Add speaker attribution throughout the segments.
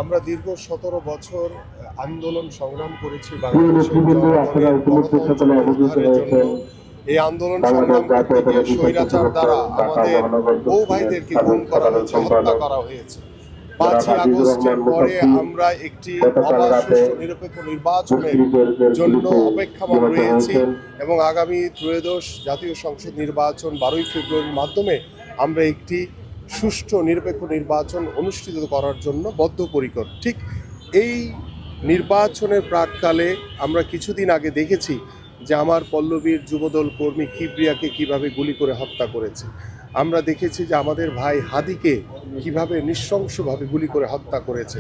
Speaker 1: আমরা দীর্ঘ ১৭ বছর আন্দোলন সংগ্রাম করেছি বাংলাদেশের জনগণের গণতন্ত্র পুনরুদ্ধারের জন্য। এই আন্দোলন সংগ্রাম করতে গিয়ে স্বৈরাচার দ্বারা আমাদের বউ ভাইদেরকে গুম করা হয়েছে, হত্যা করা হয়েছে। ৫ই আগস্টের পরে আমরা একটি অবাধ, সুষ্ঠু, নিরপেক্ষ নির্বাচনের জন্য অপেক্ষামান রয়েছি এবং আগামী ত্রয়োদশ জাতীয় সংসদ নির্বাচন ১২ই ফেব্রুয়ারির মাধ্যমে আমরা একটি সুষ্ঠু নিরপেক্ষ নির্বাচন অনুষ্ঠিত করার জন্য বদ্ধপরিকর। ঠিক এই নির্বাচনের প্রাককালে আমরা কিছুদিন আগে দেখেছি যে আমার পল্লবীর যুবদল কর্মী কিবরিয়াকে কিভাবে গুলি করে হত্যা করেছে। আমরা দেখেছি যে আমাদের ভাই হাদিকে কিভাবে নৃশংসভাবে গুলি করে হত্যা করেছে।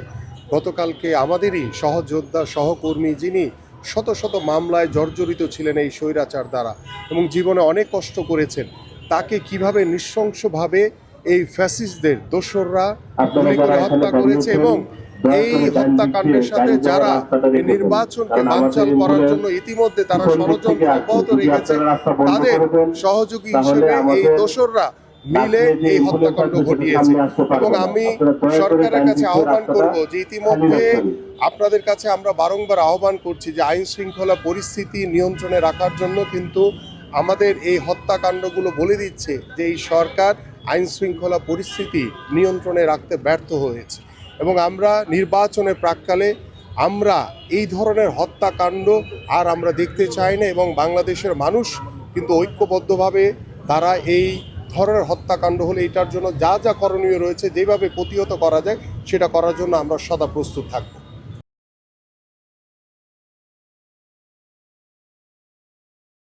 Speaker 1: গতকালকে আমাদেরই সহযোদ্ধা সহকর্মী, যিনি শত শত মামলায় জর্জরিত ছিলেন এই স্বৈরাচার দ্বারা এবং জীবনে অনেক কষ্ট করেছেন, তাকে কিভাবে নৃশংসভাবে এই ফ্যাসিস্টদের দোসররা গুলি করে হত্যা করেছে এবং এই হত্যাকাণ্ডের সাথে যারা এই নির্বাচনকে বানচাল করার জন্য ইতিমধ্যে তারা ষড়যন্ত্র অব্যাহত রেখেছে, তাদের সহযোগী হিসেবে এই দোসররা মিলে এই হত্যাকাণ্ড ঘটিয়েছে। এবং আমি সরকারের কাছে আহ্বান করব যে ইতিমধ্যে আপনাদের কাছে আমরা বারংবার আহ্বান করছি যে আইন শৃঙ্খলা পরিস্থিতি নিয়ন্ত্রণে রাখার জন্য কিন্তু আমাদের এই হত্যাকাণ্ডগুলো বলে দিচ্ছে যে এই সরকার আইন শৃঙ্খলা পরিস্থিতি নিয়ন্ত্রণে রাখতে ব্যর্থ হয়েছে এবং আমরা নির্বাচনের প্রাককালে আমরা এই ধরনের হত্যাকাণ্ড আর আমরা দেখতে চাই না এবং বাংলাদেশের মানুষ কিন্তু ঐক্যবদ্ধভাবে তারা এই ধরনের হত্যাকাণ্ড হলে এটার জন্য যা যা করণীয় রয়েছে, যেভাবে প্রতিহত করা যায় সেটা করার জন্য আমরা সদা প্রস্তুত থাকব।